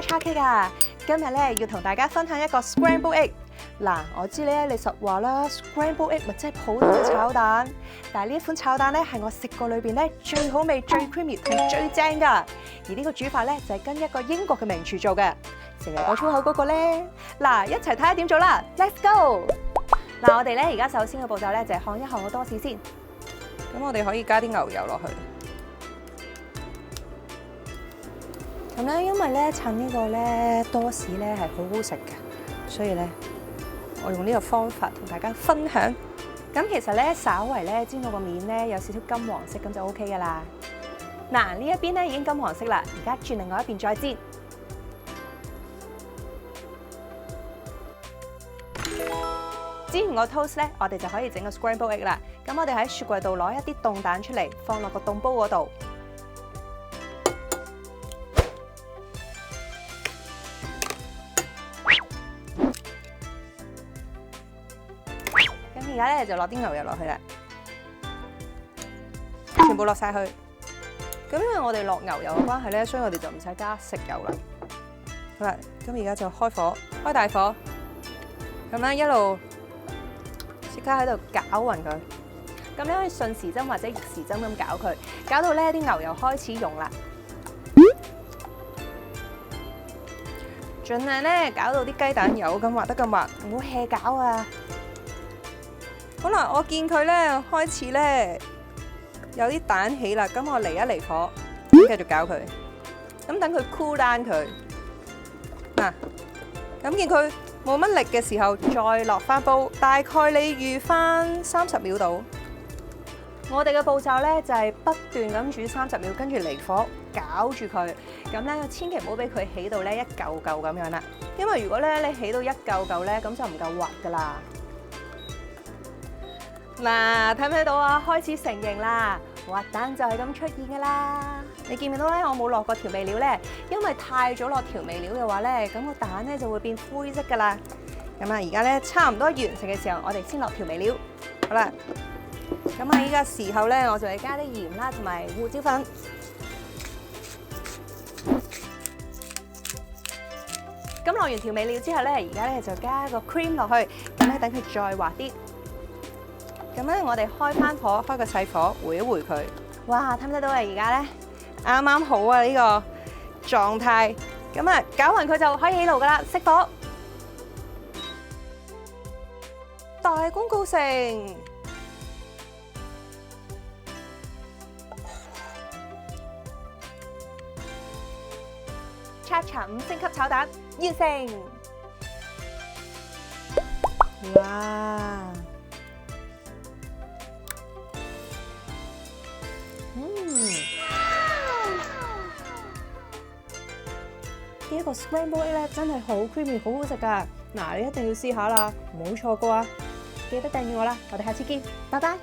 XXK 啊！今日咧要同大家分享一個 scramble egg。嗱，我知咧你實話啦 ，scramble egg 咪即係普通嘅炒蛋，但係呢一款炒蛋咧係我食過裏邊咧最好味、最 creamy 同最正㗎。而呢個煮法咧就係跟一個英國嘅名廚做嘅，成日講粗口嗰個咧。嗱，一齊睇下點做啦 ，Let's go！ 嗱，我哋咧而家首先嘅步驟咧就係看一看個多士先。咁我哋可以加啲牛油落去。咁咧，因為咧趁呢個咧多士咧係好好食嘅，所以咧我用呢個方法同大家分享。咁其實咧稍為咧煎到個面咧有少少金黃色，咁就 OK 噶啦。嗱，呢一邊咧已經金黃色啦，而家轉另外一邊再煎。煎完個 toast 咧，我哋就可以整個 scramble egg 啦。咁我哋喺雪櫃度攞一啲凍蛋出嚟，放落個凍煲嗰度。咁而家咧就落啲牛油落去啦，全部落晒去。咁因為我哋落牛油嘅關係咧，所以我哋就唔使加食油啦。好啦，咁而家就開火，開大火，咁咧一路即刻喺度攪勻佢。咁你可以順時針或者逆時針咁攪佢，攪到咧啲牛油開始溶啦。盡量咧攪到啲雞蛋有咁滑得咁滑，唔好 hea 攪啊！好啦，我見佢咧開始咧有啲蛋起啦，咁我離一離火，繼續攪佢。咁等佢 cool down 佢。嗱，咁見佢冇乜力嘅時候，再落翻煲，大概你預翻30秒度。我哋嘅步驟咧就係不斷咁煮30秒，跟住離火攪住佢。咁咧千祈唔好俾佢起到咧一嚿嚿咁樣啦，因為如果咧你起到一嚿嚿咧，咁就唔夠滑噶啦。嗱，睇唔睇到啊？開始成型啦，滑蛋就係咁出現噶啦。你見唔見到咧？我冇落過調味料咧，因為太早落調味料嘅話咧，咁個蛋咧就會變灰色噶啦。咁啊，而家咧差唔多完成嘅時候，我哋先落調味料。好啦，咁喺呢個時候咧，我就係加啲鹽啦，同埋胡椒粉。咁落完調味料之後咧，而家咧就加個 cream 落去，咁咧等佢再滑啲。咁咧，我哋開翻火，開個細火，回一回佢。哇，睇唔睇到啊？而家咧啱啱好啊，呢個狀態。咁啊，攪勻佢就可以起爐噶啦，熄火。大功告成！Cha Cha 5星級炒蛋完成！哇！呢一個 scramble egg 咧真係好 creamy， 好好食噶！嗱，你一定要試下啦，唔好錯過啊！記得訂閱我啦，我哋下次見，拜拜。